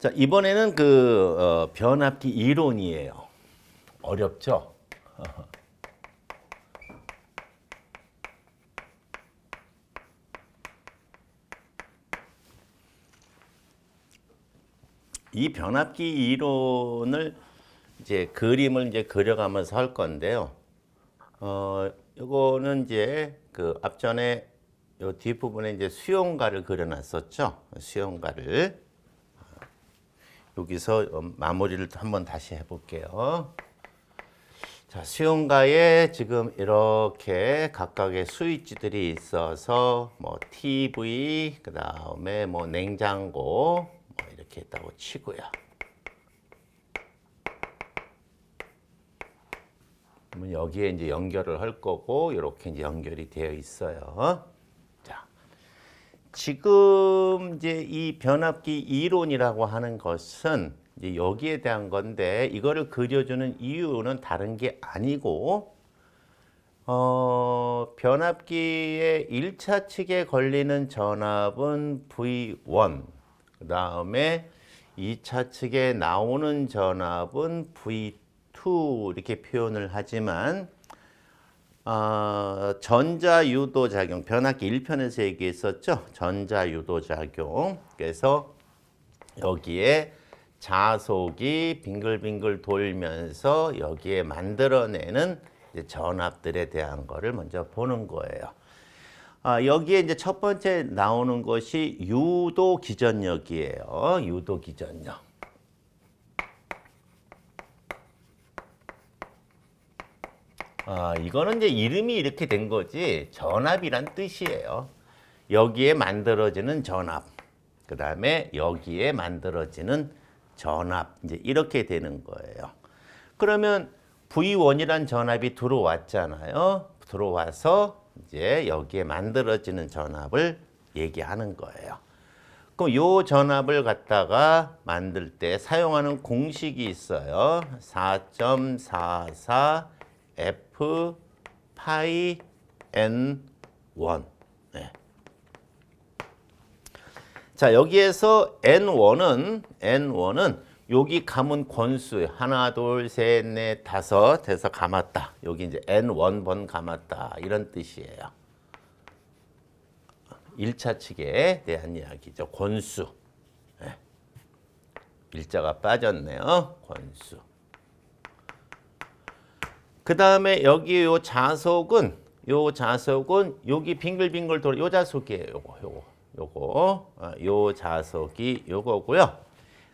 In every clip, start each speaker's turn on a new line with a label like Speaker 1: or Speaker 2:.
Speaker 1: 자, 이번에는 변압기 이론이에요. 어렵죠? 이 변압기 이론을 이제 그림을 이제 그려가면서 할 건데요. 요거는 이제 그 앞전에 요 뒷부분에 이제 수용가를 그려놨었죠. 수용가를. 여기서 마무리를 한번 다시 해볼게요. 자, 수용가에 지금 이렇게 각각의 스위치들이 있어서 뭐 TV, 그 다음에 뭐 냉장고 뭐 이렇게 있다고 치고요. 그러면 여기에 이제 연결을 할 거고 이렇게 이제 연결이 되어 있어요. 자, 지금 이제 이 변압기 이론이라고 하는 것은 이제 여기에 대한 건데 이거를 그려주는 이유는 다른 게 아니고 변압기의 1차 측에 걸리는 전압은 V1, 그 다음에 2차 측에 나오는 전압은 V2 이렇게 표현을 하지만 전자유도작용, 변압기 1편에서 얘기했었죠. 전자유도작용. 그래서 여기에 자속이 빙글빙글 돌면서 여기에 만들어내는 이제 전압들에 대한 거를 먼저 보는 거예요. 여기에 이제 첫 번째 나오는 것이 유도 기전력이에요. 유도 기전력. 이거는 이제 이름이 이렇게 된 거지 전압이란 뜻이에요. 여기에 만들어지는 전압, 그 다음에 여기에 만들어지는 전압, 이제 이렇게 되는 거예요. 그러면 V1이란 전압이 들어왔잖아요. 들어와서 이제 여기에 만들어지는 전압을 얘기하는 거예요. 그럼 이 전압을 갖다가 만들 때 사용하는 공식이 있어요. 4.44 F 파이 N1. 네. 자, 여기에서 N1은 여기 감은 권수 하나, 둘, 셋, 넷, 다섯 해서 감았다. 여기 이제 N1번 감았다. 이런 뜻이에요. 1차 측에 대한 이야기죠. 권수. 네. 일자가 빠졌네요. 권수. 그 다음에 여기 요 자속은 여기 빙글빙글 돌아 요 자속이에요. 요 자속이 요거고요.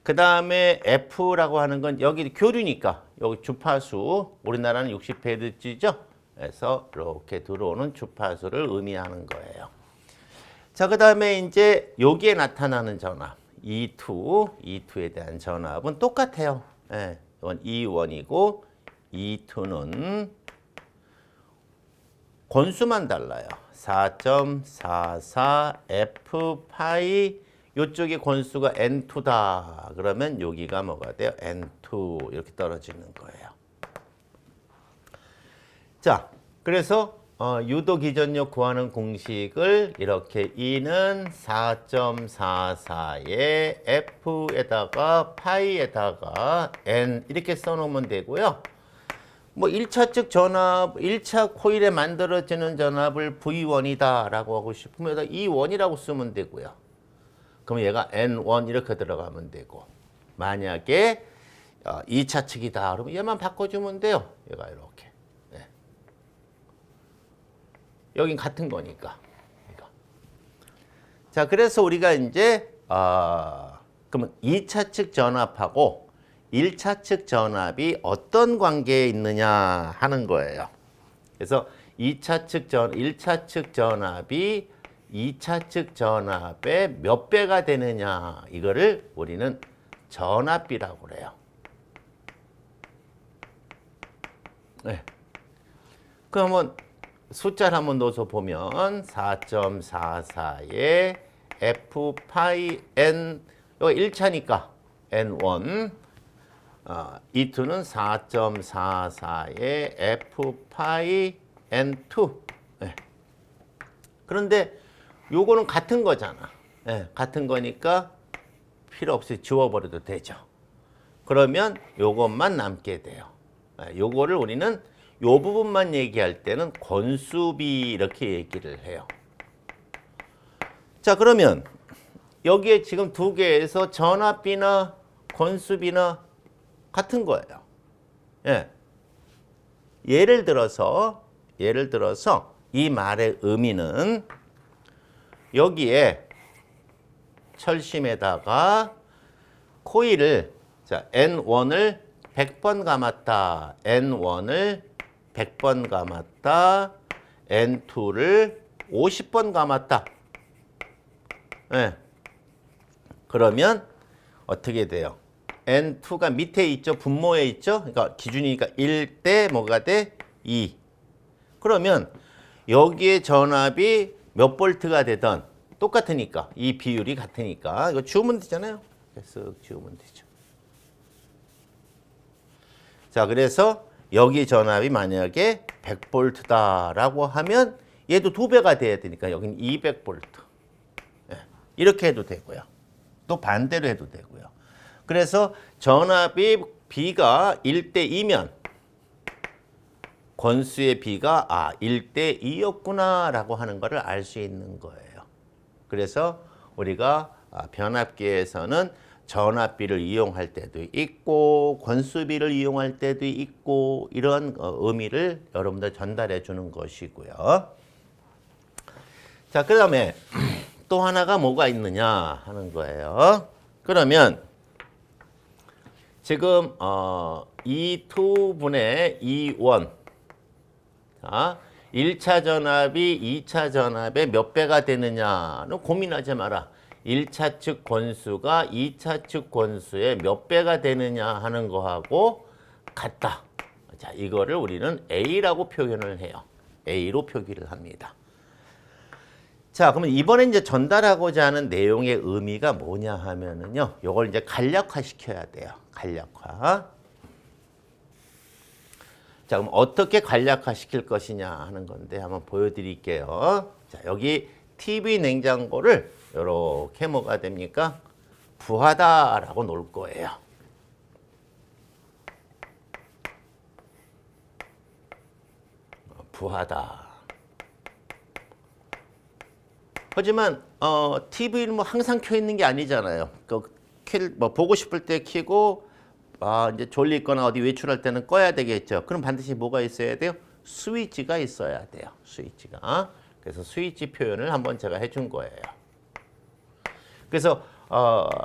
Speaker 1: 그 다음에 F라고 하는 건 여기 교류니까 여기 주파수 우리나라는 60Hz죠. 그래서 이렇게 들어오는 주파수를 의미하는 거예요. 자, 그 다음에 이제 여기에 나타나는 전압 E2에 대한 전압은 똑같아요. 예, 이건 E1이고 E2는 권수만 달라요. 4.44 F 파이 이쪽에 권수가 N2다. 그러면 여기가 뭐가 돼요? N2 이렇게 떨어지는 거예요. 자, 그래서 유도 기전력 구하는 공식을 이렇게 E는 4.44에 F에다가 파이에다가 N 이렇게 써놓으면 되고요. 뭐 1차 측 전압, 1차 코일에 만들어지는 전압을 V1이다 라고 하고 싶으면 E1이라고 쓰면 되고요. 그럼 얘가 N1 이렇게 들어가면 되고, 만약에 2차 측이다 그러면 얘만 바꿔주면 돼요. 얘가 이렇게. 네. 여긴 같은 거니까. 자, 그래서 우리가 이제 그러면 2차 측 전압하고 1차 측 전압이 어떤 관계에 있느냐 하는 거예요. 그래서 1차 측 전압이 2차 측 전압의 몇 배가 되느냐 이거를 우리는 전압비라고 그래요. 네. 그러면 숫자를 한번 넣어서 보면 4.44에 F 파이 N 이거 1차니까 N1 E2는 4.44에 F 파이 N2. 네. 그런데 요거는 같은 거잖아. 네, 같은 거니까 필요 없이 지워버려도 되죠. 그러면 요것만 남게 돼요. 요거를 우리는 요 부분만 얘기할 때는 권수비 이렇게 얘기를 해요. 자, 그러면 여기에 지금 두 개에서 전압비나 권수비나 같은 거예요. 예. 예를 들어서 이 말의 의미는 여기에 철심에다가 코일을 자, N1을 100번 감았다. N1을 100번 감았다. N2를 50번 감았다. 네. 그러면 어떻게 돼요? N2가 밑에 있죠? 분모에 있죠? 그러니까 기준이니까 1대 뭐가 돼? 2. 그러면 여기에 전압이 몇 볼트가 되든 똑같으니까 이 비율이 같으니까 이거 지우면 되잖아요. 쓱 지우면 되죠. 자, 그래서 여기 전압이 만약에 100볼트다라고 하면 얘도 2배가 돼야 되니까 여기는 200볼트. 이렇게 해도 되고요. 또 반대로 해도 되고요. 그래서 전압이 B가 1대2면 권수의 B가 1대2였구나 라고 하는 것을 알 수 있는 거예요. 그래서 우리가 변압기에서는 전압비를 이용할 때도 있고 권수비를 이용할 때도 있고 이런 의미를 여러분들 전달해 주는 것이고요. 자, 그 다음에 또 하나가 뭐가 있느냐 하는 거예요. 그러면 지금 E2분의 E1 자, 1차 전압이 2차 전압의 몇 배가 되느냐는 고민하지 마라. 1차 측 권수가 2차 측 권수의 몇 배가 되느냐 하는 거하고 같다. 자, 이거를 우리는 A라고 표현을 해요. A로 표기를 합니다. 자, 그러면 이번에 이제 전달하고자 하는 내용의 의미가 뭐냐 하면은요, 요걸 이제 간략화 시켜야 돼요. 간략화. 자, 그럼 어떻게 간략화 시킬 것이냐 하는 건데 한번 보여드릴게요. 자, 여기 TV 냉장고를 이렇게 뭐가 됩니까? 부하다라고 놓을 거예요. 부하다. 하지만 TV는 뭐 항상 켜 있는 게 아니잖아요. 뭐 보고 싶을 때 켜고 이제 졸리거나 어디 외출할 때는 꺼야 되겠죠. 그럼 반드시 뭐가 있어야 돼요? 스위치가 있어야 돼요. 스위치가. 그래서 스위치 표현을 한번 제가 해준 거예요. 그래서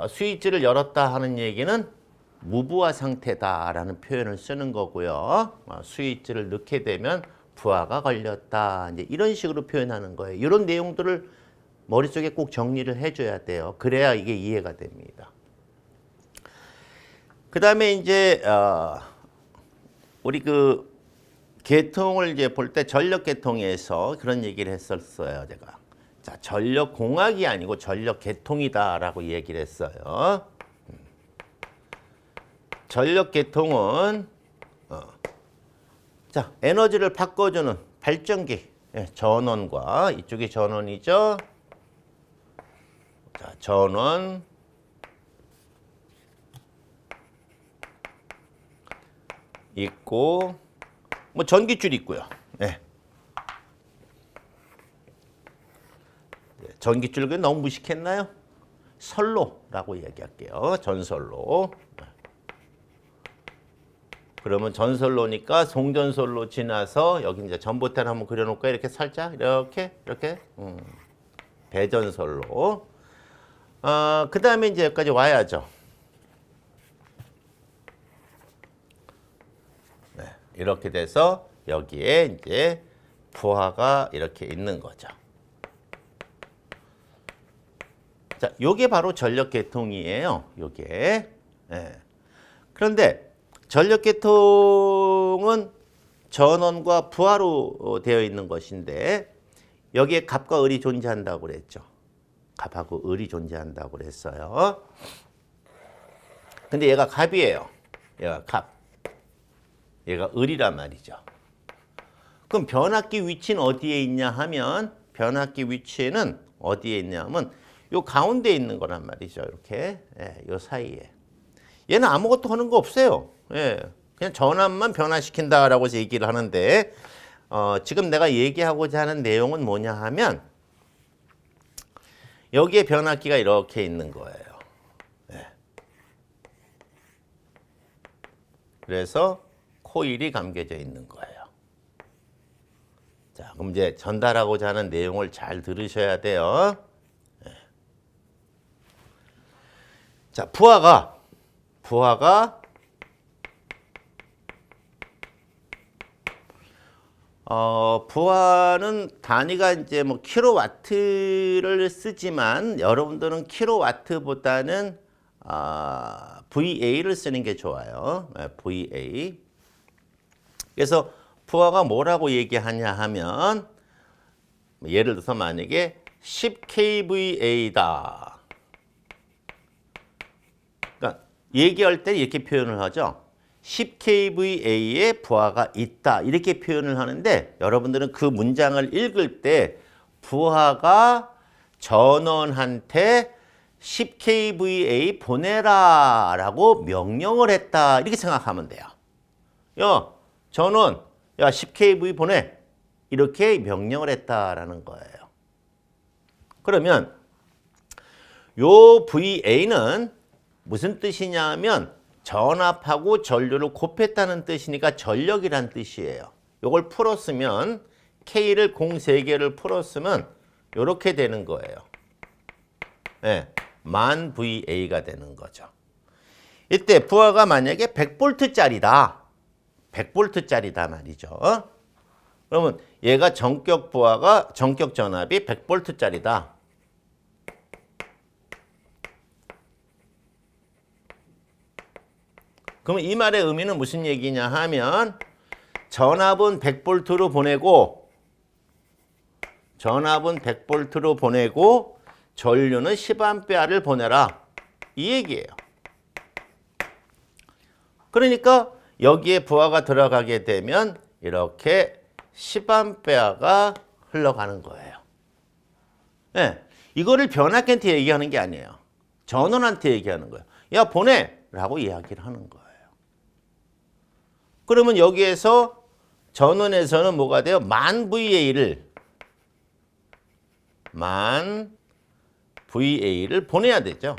Speaker 1: 스위치를 열었다 하는 얘기는 무부하 상태다라는 표현을 쓰는 거고요. 스위치를 넣게 되면 부하가 걸렸다. 이제 이런 식으로 표현하는 거예요. 이런 내용들을 머릿속에 꼭 정리를 해줘야 돼요. 그래야 이게 이해가 됩니다. 그 다음에 이제 우리 그 계통을 이제 볼 때 전력 계통에서 그런 얘기를 했었어요, 제가. 자, 전력 공학이 아니고 전력 계통이다라고 얘기를 했어요. 전력 계통은 자, 에너지를 바꿔주는 발전기, 전원과 이쪽이 전원이죠. 자, 전원 있고 뭐 전기줄 있고요. 네. 전기줄은 너무 무식했나요? 선로라고 얘기할게요. 전선로. 그러면 전선로니까 송전선로 지나서 여기 이제 전봇대를 한번 그려놓을까요? 이렇게 살짝 이렇게 배전선로. 그 다음에 이제 여기까지 와야죠. 네, 이렇게 돼서 여기에 이제 부하가 이렇게 있는 거죠. 자, 요게 바로 전력 계통이에요. 요게. 네. 그런데 전력 계통은 전원과 부하로 되어 있는 것인데 여기에 갑과 을이 존재한다고 그랬죠. 갑하고 을이 존재한다고 그랬어요. 근데 얘가 갑이에요. 얘가 갑. 얘가 을이란 말이죠. 그럼 변압기 위치는 어디에 있냐 하면 변압기 위치에는 어디에 있냐 하면 요 가운데 있는 거란 말이죠. 이렇게 예, 요 사이에. 얘는 아무것도 하는 거 없어요. 예, 그냥 전압만 변화시킨다라고 얘기를 하는데 지금 내가 얘기하고자 하는 내용은 뭐냐 하면 여기에 변압기가 이렇게 있는 거예요. 예. 그래서 코일이 감겨져 있는 거예요. 자, 그럼 이제 전달하고자 하는 내용을 잘 들으셔야 돼요. 예. 자, 부하가 부하는 단위가 이제 뭐 킬로와트를 쓰지만 여러분들은 킬로와트보다는 VA를 쓰는 게 좋아요. VA. 그래서 부하가 뭐라고 얘기하냐 하면 예를 들어서 만약에 10kVA다. 그러니까 얘기할 때 이렇게 표현을 하죠. 10kVA의 부하가 있다. 이렇게 표현을 하는데 여러분들은 그 문장을 읽을 때 부하가 전원한테 10kVA 보내라 라고 명령을 했다. 이렇게 생각하면 돼요. 야, 전원, 야, 10kV 보내. 이렇게 명령을 했다라는 거예요. 그러면 요 VA는 무슨 뜻이냐면 전압하고 전류를 곱했다는 뜻이니까 전력이란 뜻이에요. 요걸 풀었으면 K를 공 3개를 풀었으면 이렇게 되는 거예요. 네, 만 VA가 되는 거죠. 이때 부하가 만약에 100V짜리다. 100V짜리다 말이죠. 그러면 얘가 전격 부하가 전격 전압이 100V짜리다. 그럼 이 말의 의미는 무슨 얘기냐 하면 전압은 100V로 보내고 전류는 10A를 보내라. 이 얘기예요. 그러니까 여기에 부하가 들어가게 되면 이렇게 10A가 흘러가는 거예요. 네, 이거를 변압기한테 얘기하는 게 아니에요. 전원한테 얘기하는 거예요. 야, 보내! 라고 이야기를 하는 거예요. 그러면 여기에서 전원에서는 뭐가 돼요? 만 VA를 보내야 되죠.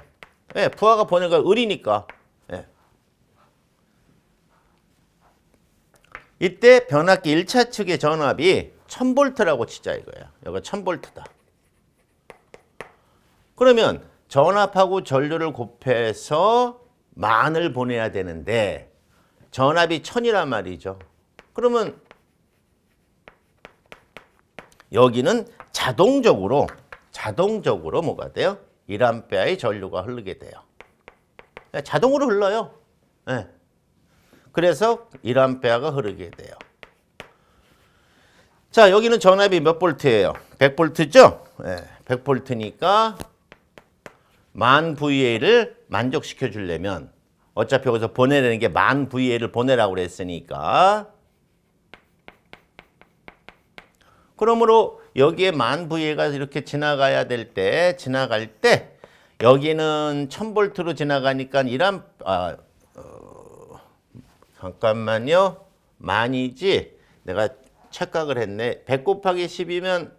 Speaker 1: 네, 부하가 보낸 거 을이니까. 네. 이때 변압기 1차 측의 전압이 1000V라고 치자 이거야. 여기가 1000V다. 그러면 전압하고 전류를 곱해서 만을 보내야 되는데 전압이 1000이란 말이죠. 그러면 여기는 자동적으로 뭐가 돼요? 1A의 전류가 흐르게 돼요. 자동으로 흘러요. 네. 그래서 1A가 흐르게 돼요. 자, 여기는 전압이 몇 볼트예요? 100V죠? 네, 100V니까 만 VA를 만족시켜 주려면 어차피 여기서 보내라는 게 만 VA를 보내라고 그랬으니까 그러므로 여기에 만 VA가 이렇게 지나갈 때 여기는 1000V로 지나가니까 잠깐만요. 만이지 내가 착각을 했네. 100 곱하기 10이면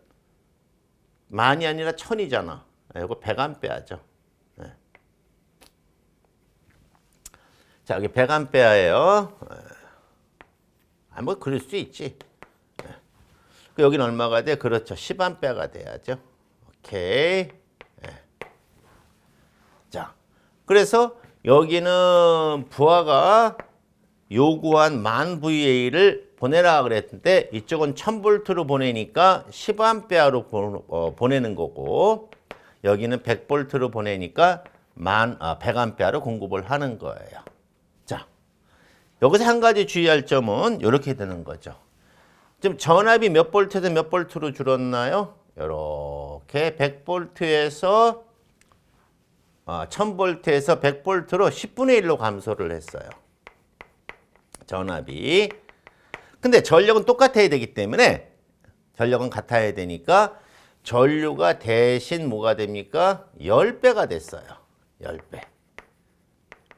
Speaker 1: 만이 아니라 1000이잖아. 이거 100A죠. 네. 자, 여기 100A예요. 뭐 그럴 수 있지. 네. 여기는 얼마가 돼? 그렇죠. 10A가 돼야죠. 오케이. 네. 자, 그래서 여기는 부하가 요구한 만 VA를 보내라 그랬는데 이쪽은 1000V로 보내니까 10A로 보내는 거고 여기는 100V로 보내니까 100A로 공급을 하는 거예요. 자, 여기서 한 가지 주의할 점은 이렇게 되는 거죠. 지금 전압이 몇 볼트에서 몇 볼트로 줄었나요? 이렇게 100V에서 1000V에서 100V로 10분의 1로 감소를 했어요. 전압이. 근데 전력은 똑같아야 되기 때문에 전력은 같아야 되니까 전류가 대신 뭐가 됩니까? 10배가 됐어요. 10배.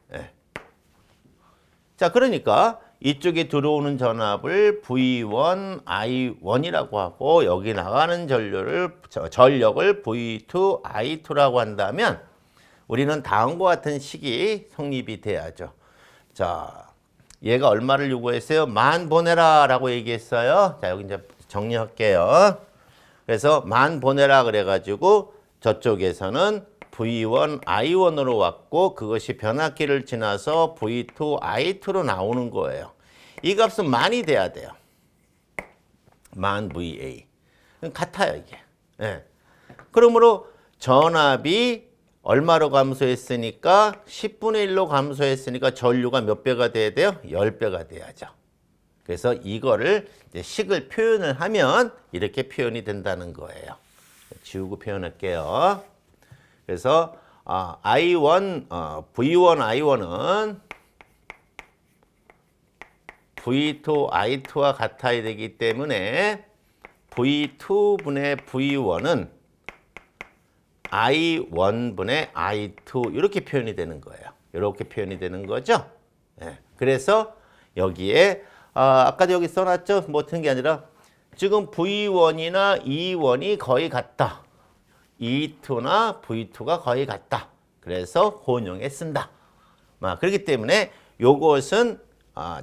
Speaker 1: 네. 자, 그러니까 이쪽에 들어오는 전압을 V1, I1이라고 하고 여기 나가는 전력을 V2, I2라고 한다면 우리는 다음과 같은 식이 성립이 돼야죠. 자, 얘가 얼마를 요구했어요? 10,000 보내라 라고 얘기했어요. 자, 여기 이제 정리할게요. 그래서 10,000 보내라 그래가지고 저쪽에서는 V1, I1으로 왔고 그것이 변압기를 지나서 V2, I2로 나오는 거예요. 이 값은 10,000이 돼야 돼요. 10,000 VA. 같아요, 이게. 네. 그러므로 전압이 얼마로 감소했으니까 10분의 1로 감소했으니까 전류가 몇 배가 돼야 돼요? 10배가 돼야죠. 그래서 이거를 이제 식을 표현을 하면 이렇게 표현이 된다는 거예요. 지우고 표현할게요. 그래서 V1, I1은 V2, I2와 같아야 되기 때문에 V2분의 V1은 I1분의 I2 이렇게 표현이 되는 거예요. 이렇게 표현이 되는 거죠. 네. 그래서 여기에 아까도 여기 써놨죠. 뭐 어떤 게 아니라 지금 V1이나 E1이 거의 같다. E2나 V2가 거의 같다. 그래서 혼용에 쓴다. 그렇기 때문에 요것은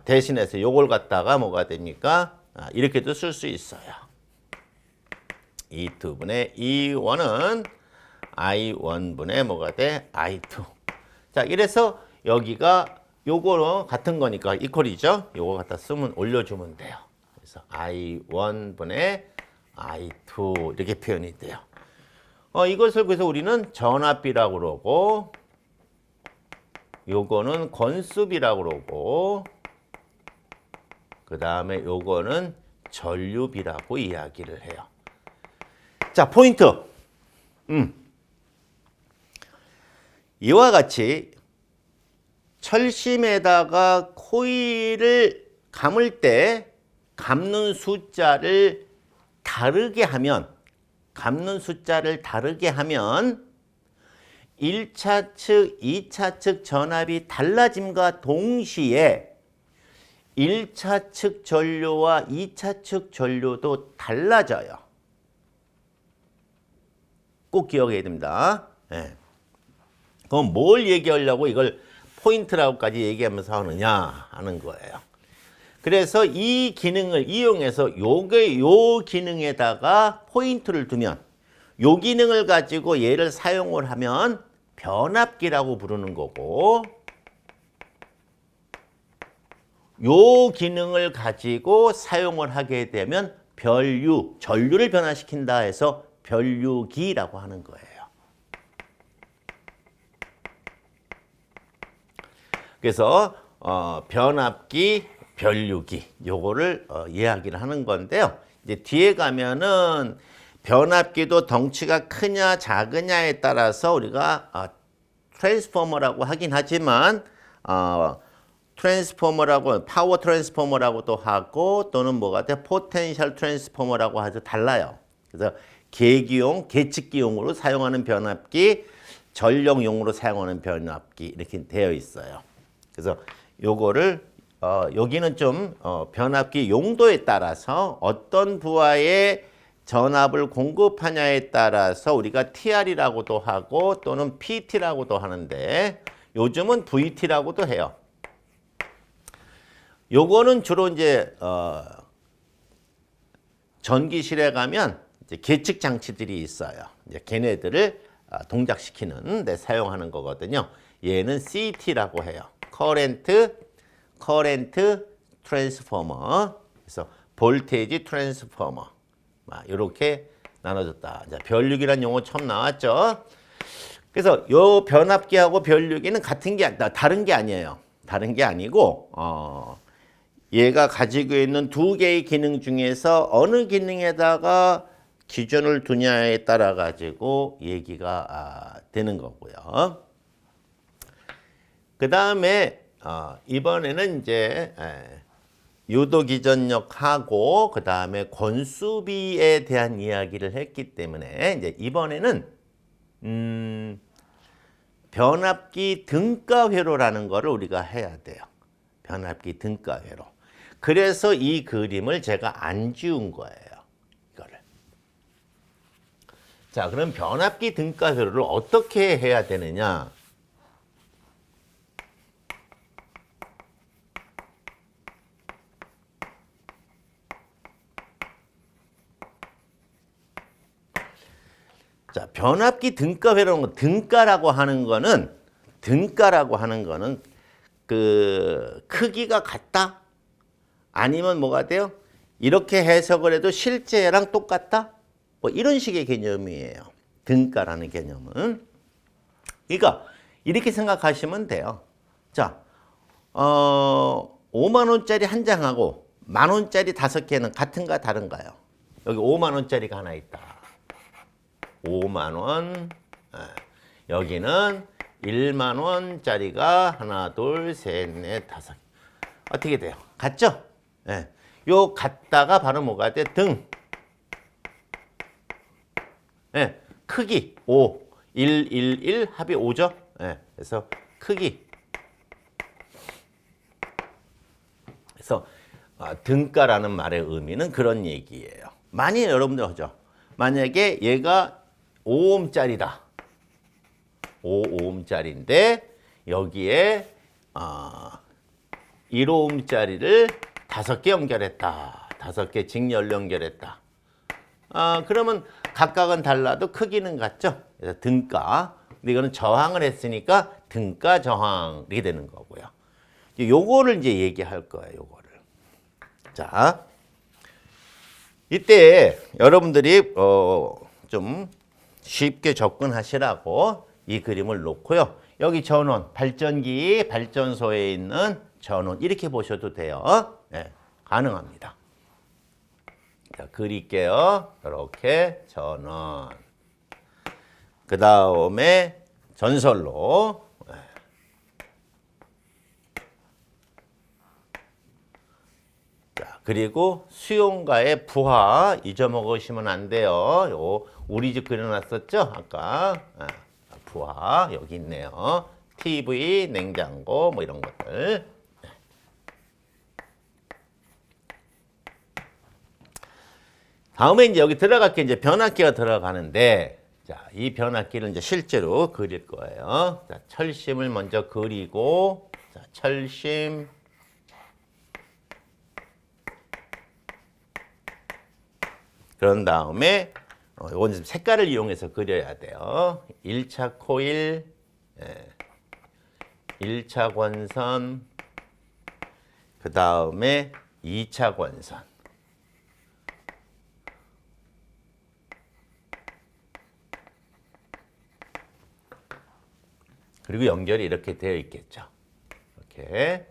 Speaker 1: 대신해서 요걸 갖다가 뭐가 됩니까? 이렇게도 쓸 수 있어요. E2분의 E1은 I1분의 뭐가 돼? I2. 자, 이래서 여기가 요거로 같은 거니까 이퀄이죠. 요거 갖다 쓰면 올려주면 돼요. 그래서 I1분의 I2 이렇게 표현이 돼요. 이것을 그래서 우리는 전압비라고 그러고 요거는 건수비라고 그러고 그 다음에 요거는 전류비라고 이야기를 해요. 자, 포인트. 이와 같이 철심에다가 코일을 감을 때 감는 숫자를 다르게 하면 1차 측, 2차 측 전압이 달라짐과 동시에 1차 측 전류와 2차 측 전류도 달라져요. 꼭 기억해야 됩니다. 네. 그럼 뭘 얘기하려고 이걸 포인트라고까지 얘기하면서 하느냐 하는 거예요. 그래서 이 기능을 이용해서 요 기능에다가 포인트를 두면 요 기능을 가지고 얘를 사용을 하면 변압기라고 부르는 거고 요 기능을 가지고 사용을 하게 되면 전류를 변화시킨다 해서 변류기라고 하는 거예요. 그래서 변압기, 변류기 요거를 이야기를 하는 건데요. 이제 뒤에 가면은 변압기도 덩치가 크냐 작으냐에 따라서 우리가 트랜스포머라고 하긴 하지만 트랜스포머라고 파워 트랜스포머라고도 하고 또는 뭐가 돼 포텐셜 트랜스포머라고 아주 달라요. 그래서 계기용, 계측기용으로 사용하는 변압기, 전력용으로 사용하는 변압기 이렇게 되어 있어요. 그래서 요거를 여기는 좀 변압기 용도에 따라서 어떤 부하의 전압을 공급하냐에 따라서 우리가 TR이라고도 하고 또는 PT라고도 하는데 요즘은 VT라고도 해요. 요거는 주로 이제 전기실에 가면 이제 계측 장치들이 있어요. 이제 걔네들을 동작시키는 데 사용하는 거거든요. 얘는 CT라고 해요. 커렌트 트랜스포머. 그래서 볼테이지 트랜스포머. 이렇게 나눠졌다. 자, 변류기란 용어 처음 나왔죠. 그래서 요 변압기하고 변류기는 다른 게 아니에요. 다른 게 아니고 얘가 가지고 있는 두 개의 기능 중에서 어느 기능에다가 기준을 두냐에 따라 가지고 얘기가 되는 거고요. 그 다음에 이번에는 이제 유도기전력하고 그 다음에 권수비에 대한 이야기를 했기 때문에 이제 이번에는 변압기 등가회로라는 거를 우리가 해야 돼요. 변압기 등가회로. 그래서 이 그림을 제가 안 지운 거예요. 이거를. 자, 그럼 변압기 등가회로를 어떻게 해야 되느냐? 자, 변압기 등가회로는 등가라고 하는 거는 그 크기가 같다? 아니면 뭐가 돼요? 이렇게 해석을 해도 실제랑 똑같다? 뭐 이런 식의 개념이에요. 등가라는 개념은. 그러니까 이렇게 생각하시면 돼요. 자, 5만 원짜리 한 장하고 만 원짜리 5개는 같은가 다른가요? 여기 5만 원짜리가 하나 있다. 5만 원. 여기는 1만 원짜리가 하나, 둘, 셋, 넷, 다섯. 어떻게 돼요? 같죠? 예. 요 같다가 바로 뭐가 돼? 등. 예. 크기 5. 1, 1, 1 합이 5죠? 예. 그래서 크기. 그래서 등가라는 말의 의미는 그런 얘기예요. 만약에 여러분들 하죠. 만약에 얘가 5ohm짜리다. 5ohm짜리인데 여기에 1ohm짜리를 5개 연결했다. 5개 직렬 연결했다. 그러면 각각은 달라도 크기는 같죠? 그래서 등가. 근데 이거는 저항을 했으니까 등가 저항 이렇게 되는 거고요. 요거를 이제 얘기할 거예요. 요거를. 자, 이때 여러분들이 좀 쉽게 접근하시라고 이 그림을 놓고요. 여기 전원, 발전기, 발전소에 있는 전원 이렇게 보셔도 돼요. 네, 가능합니다. 자, 그릴게요. 이렇게 전원. 그 다음에 전설로. 네. 자, 그리고 수용가의 부하 잊어먹으시면 안 돼요. 요 우리 집 그려놨었죠? 아까. 부하 여기 있네요. TV, 냉장고 뭐 이런 것들. 다음에 이제 여기 들어갈 게 이제 변압기가 들어가는데, 자, 이 변압기를 이제 실제로 그릴 거예요. 자, 철심을 먼저 그리고, 자, 철심. 그런 다음에 이건 색깔을 이용해서 그려야 돼요. 1차 코일, 1차 권선, 그 다음에 2차 권선. 그리고 연결이 이렇게 되어 있겠죠. 이렇게.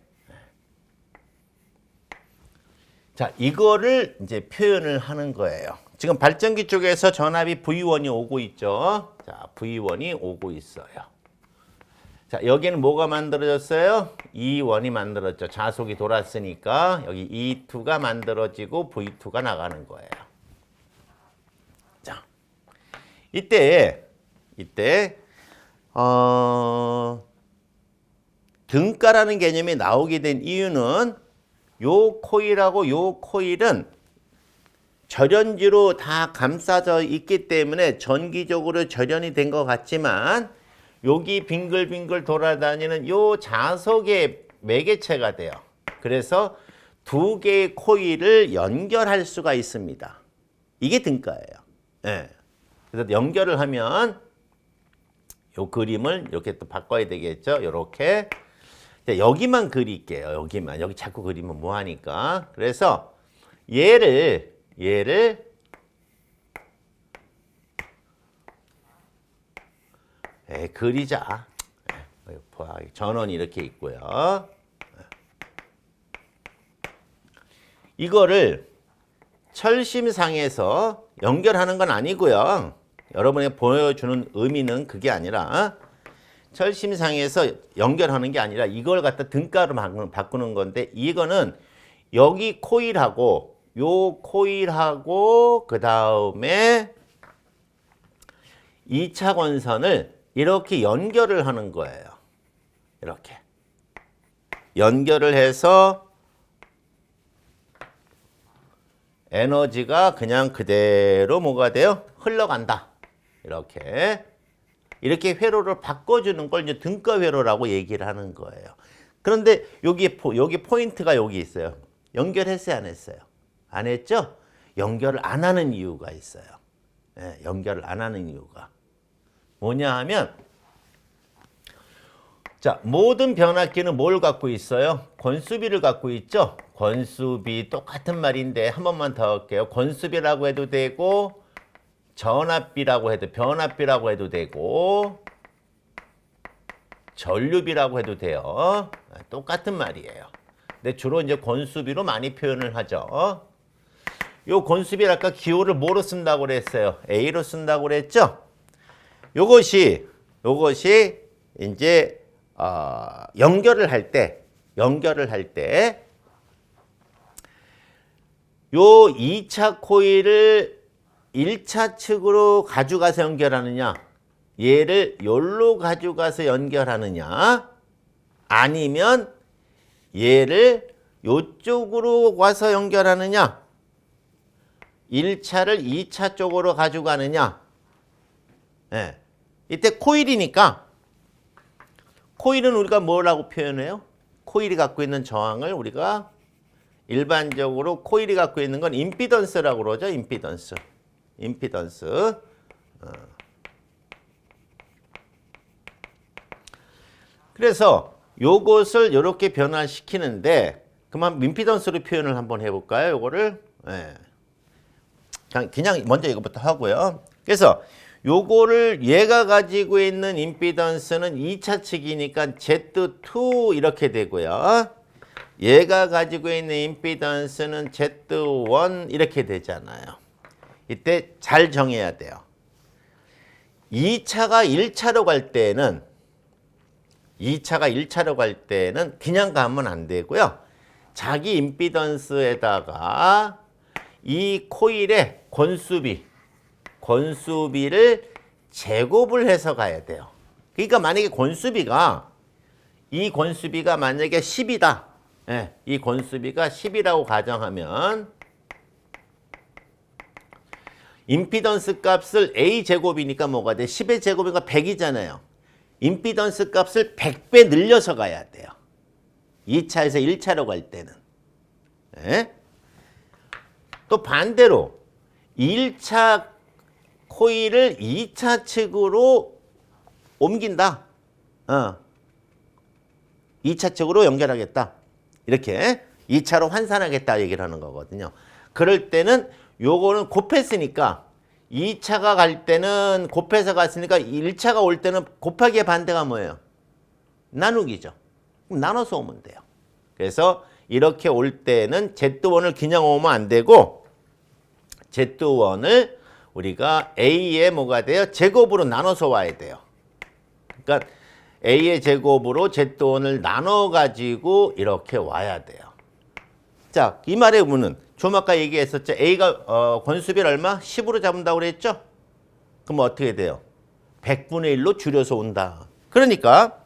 Speaker 1: 자, 이거를 이제 표현을 하는 거예요. 지금 발전기 쪽에서 전압이 V1이 오고 있죠. 자, V1이 오고 있어요. 자, 여기는 뭐가 만들어졌어요? E1이 만들어졌죠. 자속이 돌았으니까 여기 E2가 만들어지고 V2가 나가는 거예요. 자, 이때 등가라는 개념이 나오게 된 이유는 요 코일하고 요 코일은 절연지로 다 감싸져 있기 때문에 전기적으로 절연이 된 것 같지만 여기 빙글빙글 돌아다니는 요 자석의 매개체가 돼요. 그래서 두 개의 코일을 연결할 수가 있습니다. 이게 등가예요. 네. 그래서 연결을 하면 요 그림을 이렇게 또 바꿔야 되겠죠. 이렇게 여기만 그릴게요. 여기만. 여기 자꾸 그리면 뭐하니까. 그래서 얘를 그리자. 전원이 이렇게 있고요. 이거를 철심상에서 연결하는 건 아니고요. 여러분이 보여주는 의미는 그게 아니라 철심상에서 연결하는 게 아니라 이걸 갖다 등가로 바꾸는 건데 이거는 여기 코일하고 요 코일하고 그 다음에 2차 권선을 이렇게 연결을 하는 거예요. 이렇게 연결을 해서 에너지가 그냥 그대로 뭐가 돼요? 흘러간다. 이렇게 회로를 바꿔주는 걸 이제 등가 회로라고 얘기를 하는 거예요. 그런데 여기 포인트가 여기 있어요. 연결했어요, 안 했어요? 안 했죠? 연결을 안 하는 이유가 있어요. 네, 연결을 안 하는 이유가 뭐냐 하면, 자, 모든 변압기는 뭘 갖고 있어요? 권수비를 갖고 있죠? 권수비 똑같은 말인데 한 번만 더 할게요. 권수비라고 해도 되고 전압비라고 해도, 변압비라고 해도 되고 전류비라고 해도 돼요. 똑같은 말이에요. 근데 주로 이제 권수비로 많이 표현을 하죠. 요 권수비를 아까 기호를 뭐로 쓴다고 그랬어요? A로 쓴다고 그랬죠? 요것이 이제 연결을 할 때 요 2차 코일을 1차 측으로 가져가서 연결하느냐, 얘를 요로 가져가서 연결하느냐, 아니면 얘를 요쪽으로 와서 연결하느냐, 1차를 2차 쪽으로 가져가느냐. 예. 이때 코일이니까, 코일은 우리가 뭐라고 표현해요? 코일이 갖고 있는 저항을 우리가 일반적으로 코일이 갖고 있는 건 임피던스라고 그러죠. 임피던스. 그래서 요것을 이렇게 변화시키는데, 그만 임피던스로 표현을 한번 해볼까요? 요거를. 예. 그냥 먼저 이것부터 하고요. 그래서 요거를 얘가 가지고 있는 임피던스는 2차 측이니까 Z2 이렇게 되고요. 얘가 가지고 있는 임피던스는 Z1 이렇게 되잖아요. 이때 잘 정해야 돼요. 2차가 1차로 갈 때는 그냥 가면 안 되고요. 자기 임피던스에다가 이 코일의 권수비를 제곱을 해서 가야 돼요. 그러니까 만약에 이 권수비가 만약에 10이다. 예, 이 권수비가 10이라고 가정하면 임피던스 값을 A 제곱이니까 뭐가 돼? 10의 제곱이니까 100이잖아요. 임피던스 값을 100배 늘려서 가야 돼요. 2차에서 1차로 갈 때는. 예? 또 반대로 1차 코일을 2차 측으로 옮긴다. 2차 측으로 연결하겠다. 이렇게 2차로 환산하겠다 얘기를 하는 거거든요. 그럴 때는 요거는 곱했으니까 2차가 갈 때는 곱해서 갔으니까 1차가 올 때는 곱하기의 반대가 뭐예요? 나누기죠. 그럼 나눠서 오면 돼요. 그래서 이렇게 올 때는 Z1을 그냥 오면 안 되고 Z1을 우리가 A의 뭐가 돼요? 제곱으로 나눠서 와야 돼요. 그러니까 A의 제곱으로 Z1을 나눠가지고 이렇게 와야 돼요. 자, 이 말의 의무는 좀 아까 얘기했었죠. A가 권수비를 얼마? 10으로 잡는다고 그랬죠? 그럼 어떻게 돼요? 100분의 1로 줄여서 온다. 그러니까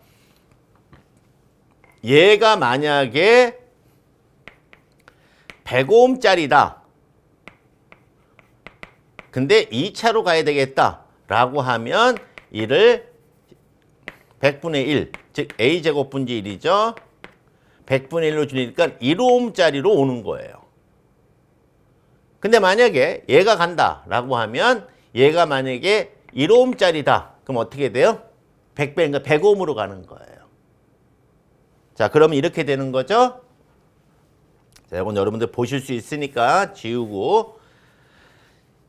Speaker 1: 얘가 만약에 100ohm짜리다. 근데 2차로 가야 되겠다라고 하면 이를 100분의 1, 즉 A제곱분지 1이죠. 100분의 1로 줄이니까 1ohm짜리로 오는 거예요. 근데 만약에 얘가 간다라고 하면 얘가 만약에 1ohm짜리다. 그럼 어떻게 돼요? 100배니까 100ohm으로 가는 거예요. 자, 그러면 이렇게 되는 거죠. 자, 이건 여러분들 보실 수 있으니까 지우고.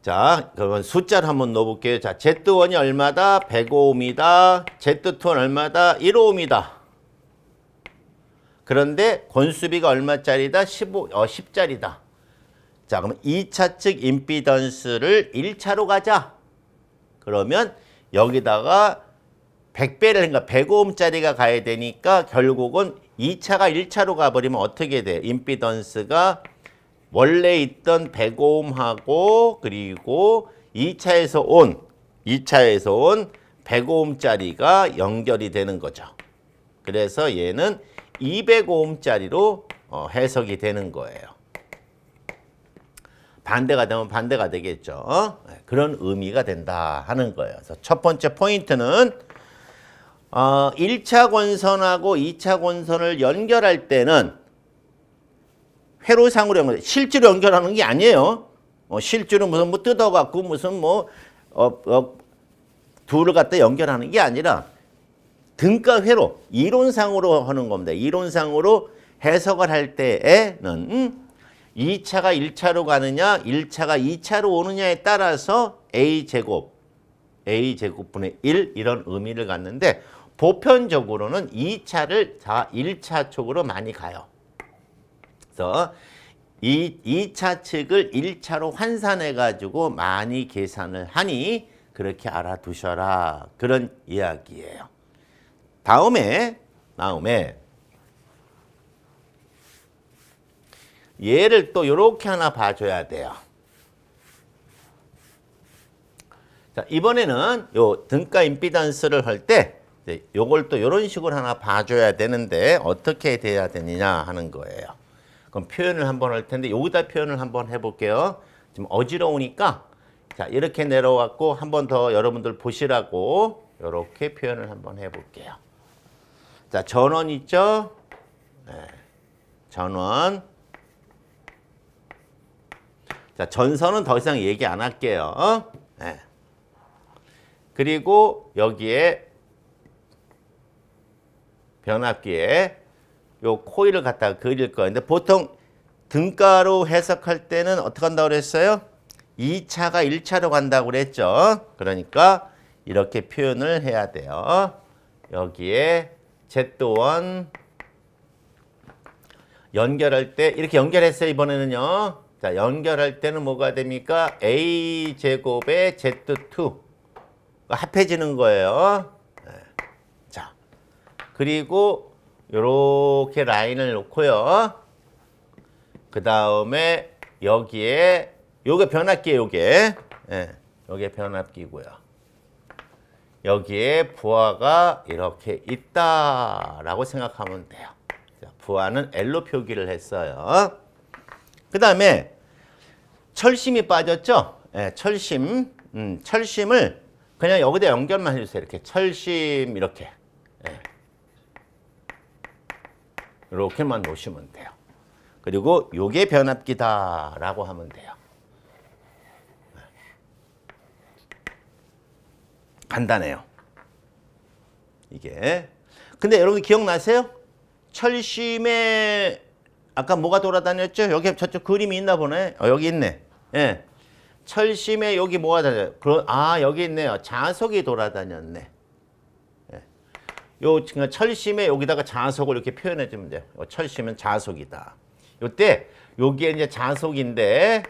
Speaker 1: 자, 그러면 숫자를 한번 넣어볼게요. 자, Z1이 얼마다? 100ohm이다. Z2는 얼마다? 1ohm이다. 그런데 권수비가 얼마짜리다? 10짜리다. 자, 그러면 2차 측 임피던스를 1차로 가자. 그러면 여기다가 100배를 그러니까 100ohm짜리가 가야 되니까 결국은 2차가 1차로 가버리면 어떻게 돼? 임피던스가 원래 있던 100ohm하고 그리고 2차에서 온 100ohm짜리가 연결이 되는 거죠. 그래서 얘는 200ohm짜리로 해석이 되는 거예요. 반대가 되면 반대가 되겠죠. 그런 의미가 된다 하는 거예요. 그래서 첫 번째 포인트는 1차 권선하고 2차 권선을 연결할 때는 회로상으로 연결, 실제로 연결하는 게 아니에요. 실제로 무슨 뭐 뜯어갖고 무슨 뭐 둘을 갖다 연결하는 게 아니라 등가 회로 이론상으로 하는 겁니다. 이론상으로 해석을 할 때에는 2차가 1차로 가느냐, 1차가 2차로 오느냐에 따라서 A제곱분의 1 이런 의미를 갖는데 보편적으로는 2차를 다 1차 쪽으로 많이 가요. 그래서 2차 측을 1차로 환산해가지고 많이 계산을 하니 그렇게 알아두셔라. 그런 이야기예요. 다음에 얘를 또 이렇게 하나 봐줘야 돼요. 자, 이번에는 요 등가 임피던스를 할 때 요걸 또 이런 식으로 하나 봐줘야 되는데 어떻게 돼야 되느냐 하는 거예요. 그럼 표현을 한번 할 텐데 여기다 표현을 한번 해볼게요. 지금 어지러우니까 자 이렇게 내려왔고 한 번 더 여러분들 보시라고 이렇게 표현을 한번 해볼게요. 자 전원 있죠? 네. 전원. 자 전선은 더 이상 얘기 안 할게요. 네. 그리고 여기에 변압기에 요 코일을 갖다가 그릴 거예요. 근데 보통 등가로 해석할 때는 어떻게 한다고 그랬어요? 2차가 1차로 간다고 그랬죠. 그러니까 이렇게 표현을 해야 돼요. 여기에 Z1 연결할 때 이렇게 연결했어요. 이번에는요. 자, 연결할 때는 뭐가 됩니까? A제곱에 Z2 합해지는 거예요. 자, 그리고 요렇게 라인을 놓고요. 그 다음에 여기에 요게 변압기예요. 요게 요게 변압기고요. 여기에 부하가 이렇게 있다라고 생각하면 돼요. 자, 부하는 L로 표기를 했어요. 그 다음에 철심이 빠졌죠? 철심을 그냥 여기다 연결만 해주세요. 이렇게 철심 이렇게 이렇게만 놓으시면 돼요. 그리고 요게 변압기다라고 하면 돼요. 간단해요. 이게. 근데 여러분 기억나세요? 철심에 아까 뭐가 돌아다녔죠? 여기 저쪽 그림이 있나 보네. 여기 있네. 예. 철심에 여기 뭐가 다녀요? 여기 있네요. 자석이 돌아다녔네. 예. 요 철심에 여기다가 자석을 이렇게 표현해 주면 돼요. 철심은 자석이다. 요때 여기에 이제 자석인데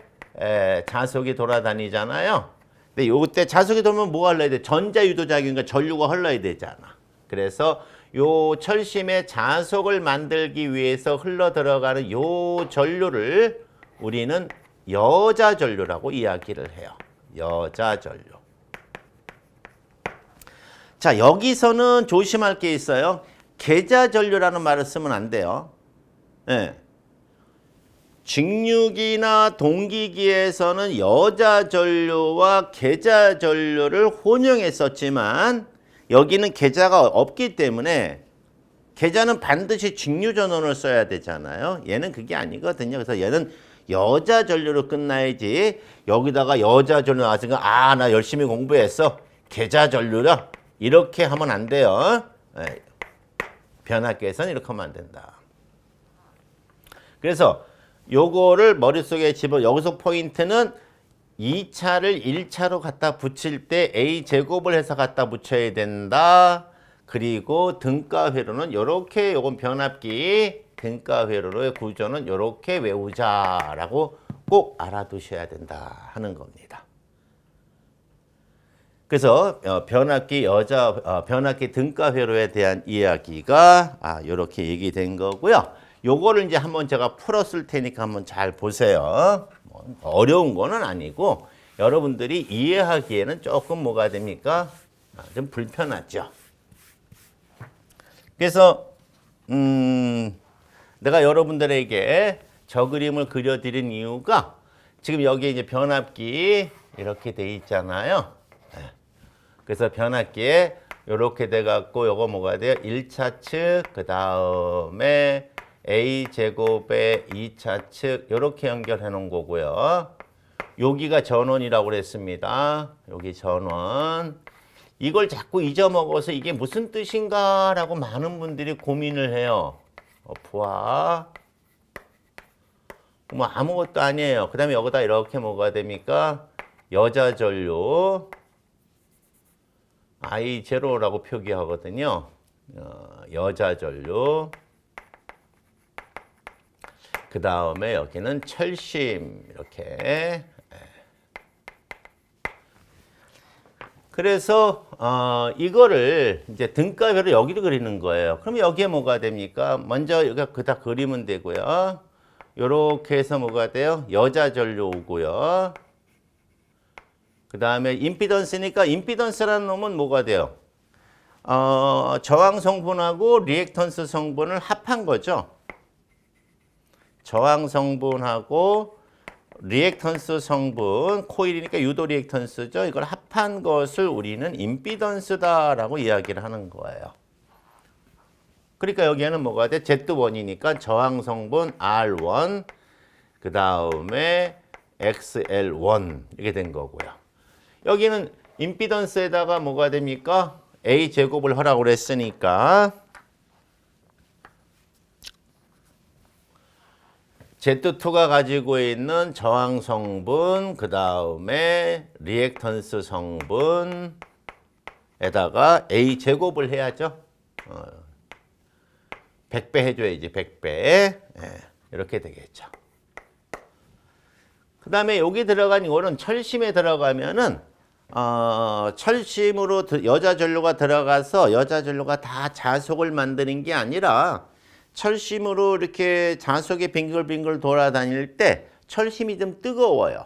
Speaker 1: 자석이 돌아다니잖아요. 근데 요때 자석이 돌면 뭐가 흘러야 돼? 전자유도작용이니까 전류가 흘러야 되잖아. 그래서 요 철심의 자석을 만들기 위해서 흘러 들어가는 요 전류를 우리는 여자 전류라고 이야기를 해요. 여자 전류. 자, 여기서는 조심할 게 있어요. 계자 전류라는 말을 쓰면 안 돼요. 예. 직류기나 동기기에서는 여자 전류와 계자 전류를 혼용했었지만 여기는 계자가 없기 때문에 계자는 반드시 직류 전원을 써야 되잖아요. 얘는 그게 아니거든요. 그래서 얘는 여자 전류로 끝나야지 여기다가 여자 전류 나왔으니까 나 열심히 공부했어. 계자 전류라 이렇게 하면 안 돼요. 변압기에서는 이렇게 하면 안 된다. 그래서 요거를 머릿속에 여기서 포인트는 2차를 1차로 갖다 붙일 때 A제곱을 해서 갖다 붙여야 된다. 그리고 등가 회로는 요렇게 요건 변압기 등가 회로의 구조는 요렇게 외우자라고 꼭 알아두셔야 된다 하는 겁니다. 그래서 변압기 변압기 등가 회로에 대한 이야기가 이렇게 얘기된 거고요. 요거를 이제 한번 제가 풀었을 테니까 한번 잘 보세요. 뭐 어려운 거는 아니고 여러분들이 이해하기에는 조금 뭐가 됩니까? 좀 불편하죠. 그래서 내가 여러분들에게 저 그림을 그려드린 이유가 지금 여기에 이제 변압기 이렇게 돼 있잖아요. 그래서 변압기에 이렇게 돼 갖고 요거 뭐가 돼요? 1차 측, 그 다음에 A제곱의 2차 측 이렇게 연결해 놓은 거고요. 여기가 전원이라고 그랬습니다. 여기 전원. 이걸 자꾸 잊어먹어서 이게 무슨 뜻인가 라고 많은 분들이 고민을 해요. 부하. 뭐 아무것도 아니에요. 그 다음에 여기다 이렇게 뭐가 됩니까? 여자 전류 I0라고 표기하거든요. 여자 전류. 그 다음에 여기는 철심 이렇게. 그래서 이거를 이제 등가별로 여기를 그리는 거예요. 그럼 여기에 뭐가 됩니까? 먼저 여기가 그다 그리면 되고요. 요렇게 해서 뭐가 돼요? 여자 전류 오고요. 그 다음에 임피던스니까 임피던스라는 놈은 뭐가 돼요? 저항 성분하고 리액턴스 성분을 합한 거죠. 저항 성분하고 리액턴스 성분, 코일이니까 유도 리액턴스죠. 이걸 합한 것을 우리는 임피던스다라고 이야기를 하는 거예요. 그러니까 여기에는 뭐가 돼? Z1이니까 저항 성분 R1, 그 다음에 XL1 이렇게 된 거고요. 여기는 임피던스에다가 뭐가 됩니까? A 제곱을 하라고 그랬으니까 Z2가 가지고 있는 저항 성분, 그 다음에 리액턴스 성분에다가 A 제곱을 해야죠. 100배 해줘야지, 100배. 이렇게 되겠죠. 그 다음에 여기 들어간 이거는 철심에 들어가면은, 철심으로 여자 전류가 들어가서 여자 전류가 다 자속을 만드는 게 아니라 철심으로 이렇게 자석에 빙글빙글 돌아다닐 때 철심이 좀 뜨거워요.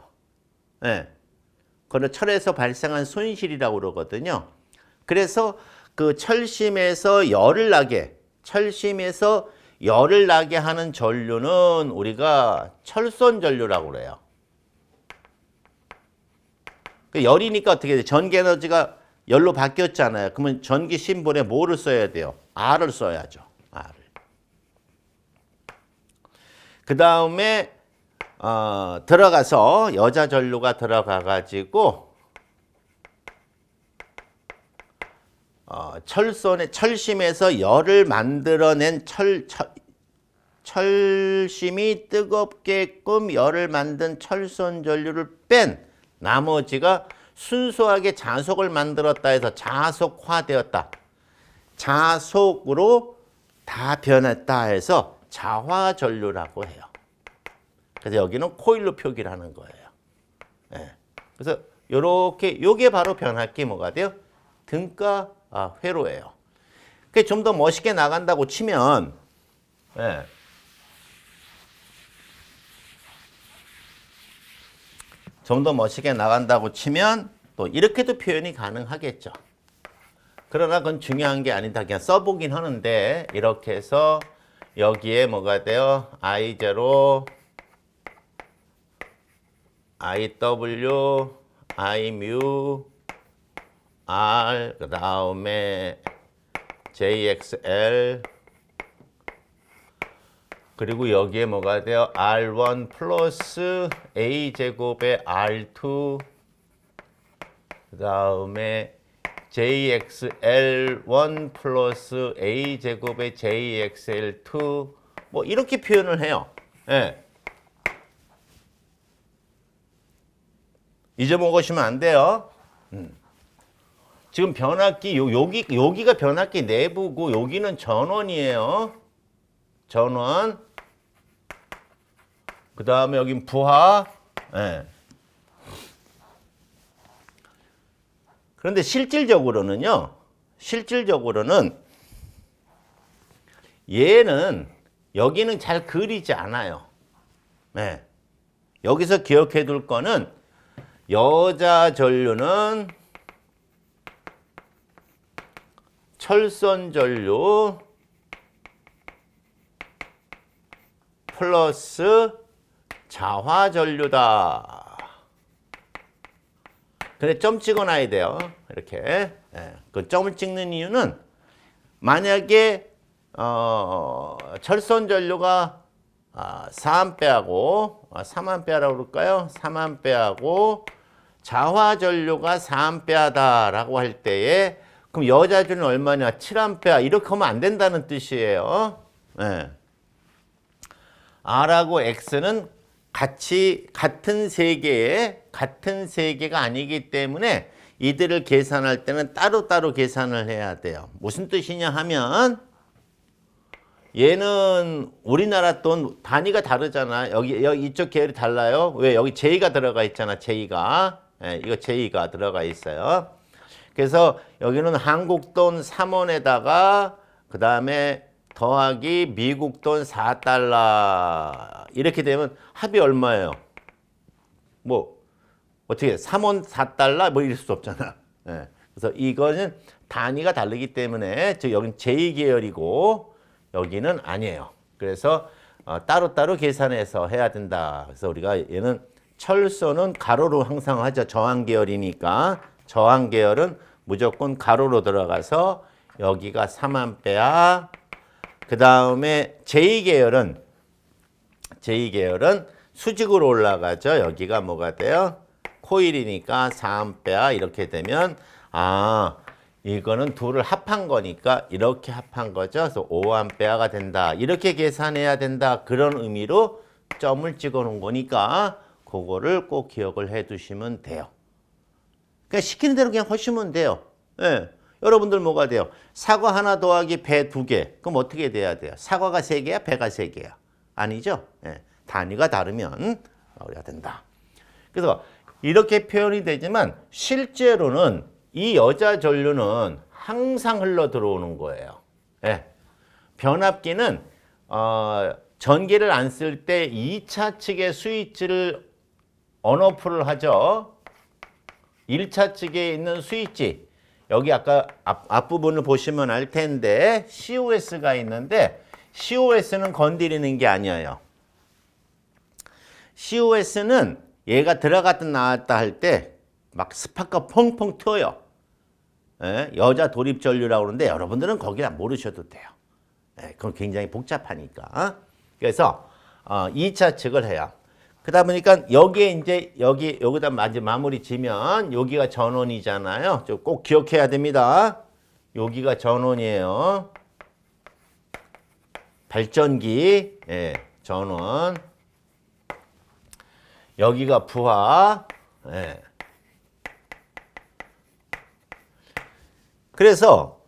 Speaker 1: 그걸 철에서 발생한 손실이라고 그러거든요. 그래서 그 철심에서 열을 나게 하는 전류는 우리가 철선 전류라고 그래요. 그 열이니까 어떻게 돼? 전기 에너지가 열로 바뀌었잖아요. 그러면 전기 심볼에 뭐를 써야 돼요? R을 써야죠. R을. 그 다음에 들어가서 여자 전류가 들어가 가지고 철심에서 열을 만들어낸 철심이 뜨겁게끔 열을 만든 철선 전류를 뺀 나머지가 순수하게 자속을 만들었다 해서 자속화되었다. 자속으로 다 변했다 해서 자화전류라고 해요. 그래서 여기는 코일로 표기를 하는 거예요. 그래서 요렇게 요게 바로 변압기 뭐가 돼요? 등가 회로예요. 그게 좀 더 멋있게 나간다고 치면 좀 더 멋있게 나간다고 치면 또 이렇게도 표현이 가능하겠죠. 그러나 그건 중요한 게 아니다. 그냥 써보긴 하는데 이렇게 해서 여기에 뭐가 돼요? I0, IW, I뮤, R, 그 다음에 JXL, 그리고 여기에 뭐가 돼요? R1 플러스 A제곱의 R2, 그 다음에 JXL1 플러스 A제곱의 JXL2 뭐 이렇게 표현을 해요. 잊어먹으시면 안 돼요. 지금 변압기 여기가 변압기 내부고 여기는 전원이에요. 전원. 그 다음에 여긴 부하. 그런데 실질적으로는 얘는 여기는 잘 그리지 않아요. 네. 여기서 기억해 둘 거는 여자 전류는 철선 전류 플러스 자화 전류다. 근데 점 찍어놔야 돼요. 이렇게. 그 점을 찍는 이유는 만약에 철선 전류가 4A하고 3A라고 그럴까요? 3A하고 자화 전류가 4A다라고 할 때에 그럼 여자 전류는 얼마냐? 7A. 이렇게 하면 안 된다는 뜻이에요. 네. R하고 X는 같은 세계가 아니기 때문에 이들을 계산할 때는 따로따로 계산을 해야 돼요. 무슨 뜻이냐 하면 얘는 우리나라 돈 단위가 다르잖아. 여기 이쪽 계열이 달라요. 왜? 여기 J가 들어가 있잖아. J가. 이거 J가 들어가 있어요. 그래서 여기는 한국 돈 3원에다가 그 다음에 더하기 미국 돈 4달러. 이렇게 되면 합이 얼마예요? 뭐 어떻게 3원 4달러 뭐 이럴 수 없잖아. 그래서 이거는 단위가 다르기 때문에 여기는 J계열이고 여기는 아니에요. 그래서 따로따로 계산해서 해야 된다. 그래서 우리가 얘는 철소는 가로로 항상 하죠. 저항계열이니까 저항계열은 무조건 가로로 들어가서 여기가 3A. 그 다음에 J계열은 수직으로 올라가죠. 여기가 뭐가 돼요? 코일이니까 4A 이렇게 되면 이거는 둘을 합한 거니까 이렇게 합한 거죠. 그래서 5A가 된다. 이렇게 계산해야 된다. 그런 의미로 점을 찍어 놓은 거니까 그거를 꼭 기억을 해 두시면 돼요. 그냥 시키는 대로 그냥 하시면 돼요. 예. 여러분들 뭐가 돼요? 사과 하나 더하기 배 2개. 그럼 어떻게 돼야 돼요? 사과가 3개야? 배가 3개야? 아니죠? 예. 단위가 다르면 우리가 된다. 그래서 이렇게 표현이 되지만 실제로는 이 여자 전류는 항상 흘러 들어오는 거예요. 예. 변압기는 전기를 안 쓸 때 2차 측의 스위치를 온오프를 하죠. 1차 측에 있는 스위치. 여기 아까 앞부분을 보시면 알 텐데 COS가 있는데 COS는 건드리는 게 아니에요. COS는 얘가 들어갔다 나왔다 할 때 막 스파크가 펑펑 튀어요. 여자 돌입 전류라고 그러는데 여러분들은 거기다 모르셔도 돼요. 그건 굉장히 복잡하니까. 그래서 2차 측을 해요. 그러다 보니까 여기에 이제 여기다 마무리 지면 여기가 전원이잖아요. 꼭 기억해야 됩니다. 여기가 전원이에요. 발전기, 전원. 여기가 부하. 그래서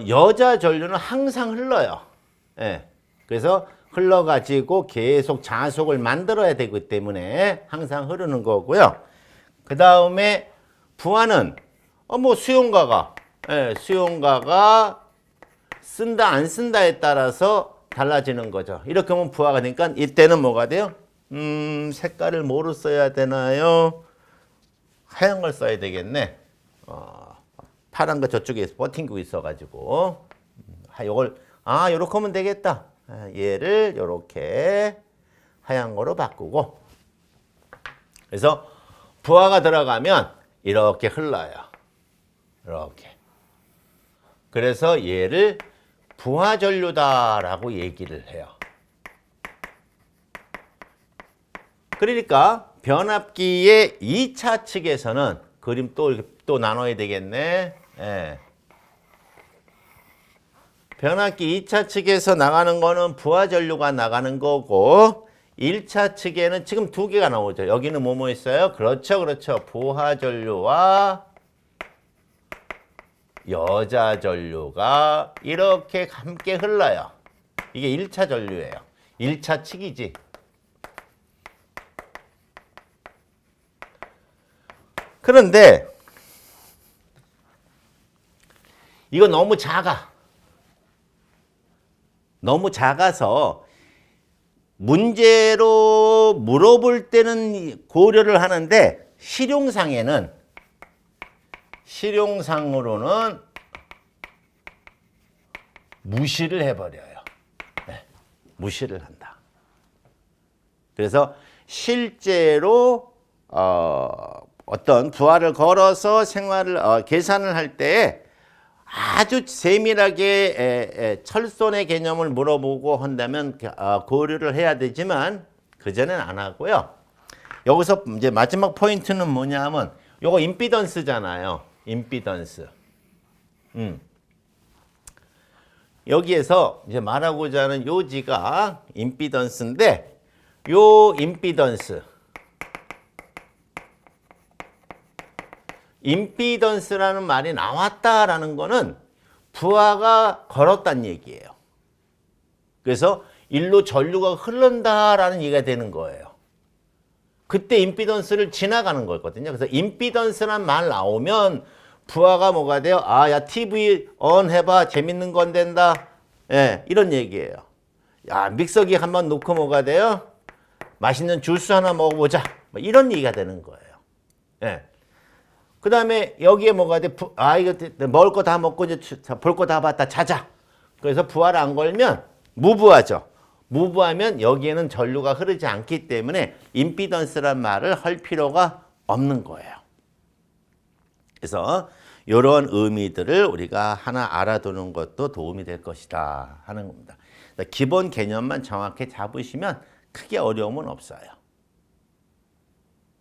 Speaker 1: 여자 전류는 항상 흘러요. 그래서 흘러가지고 계속 자속을 만들어야 되기 때문에 항상 흐르는 거고요. 그 다음에 부하는 뭐 수용가가 쓴다 안 쓴다에 따라서 달라지는 거죠. 이렇게 하면 부하가 되니까 이때는 뭐가 돼요? 색깔을 뭐로 써야 되나요? 하얀 걸 써야 되겠네. 파란 거 저쪽에 버팅기고 있어가지고 요걸 요렇게 하면 되겠다. 얘를 요렇게 하얀 거로 바꾸고 그래서 부하가 들어가면 이렇게 흘러요. 이렇게. 그래서 얘를 부하 전류다라고 얘기를 해요. 그러니까 변압기의 2차 측에서는 그림 또 나눠야 되겠네. 변압기 2차 측에서 나가는 거는 부하 전류가 나가는 거고 1차 측에는 지금 2개가 나오죠. 여기는 뭐뭐 있어요? 그렇죠. 부하 전류와 여자 전류가 이렇게 함께 흘러요. 이게 1차 전류예요. 1차 측이지. 그런데 이거 너무 작아. 너무 작아서 문제로 물어볼 때는 고려를 하는데 실용상으로는 무시를 해버려요. 네, 무시를 한다. 그래서 실제로 어떤 부하를 걸어서 계산을 할 때 아주 세밀하게 철손의 개념을 물어보고 한다면 고려를 해야 되지만 그전엔 안 하고요. 여기서 이제 마지막 포인트는 뭐냐면 요거 임피던스잖아요. 임피던스. 여기에서 이제 말하고자 하는 요지가 임피던스인데 요 임피던스라는 말이 나왔다라는 거는 부하가 걸었다는 얘기예요. 그래서 일로 전류가 흐른다라는 얘기가 되는 거예요. 그때 임피던스를 지나가는 거거든요. 그래서 임피던스란 말 나오면 부하가 뭐가 돼요? 아, 야, TV on 해봐. 재밌는 건 된다. 예, 이런 얘기예요. 야, 믹서기 한번 놓고 뭐가 돼요? 맛있는 주스 하나 먹어보자. 뭐 이런 얘기가 되는 거예요. 예. 그 다음에 여기에 뭐가 돼? 이거 먹을 거 다 먹고 이제 볼 거 다 봤다. 자자. 그래서 부하를 안 걸면 무부하죠. 무부하면 여기에는 전류가 흐르지 않기 때문에 임피던스란 말을 할 필요가 없는 거예요. 그래서 이런 의미들을 우리가 하나 알아두는 것도 도움이 될 것이다 하는 겁니다. 기본 개념만 정확히 잡으시면 크게 어려움은 없어요.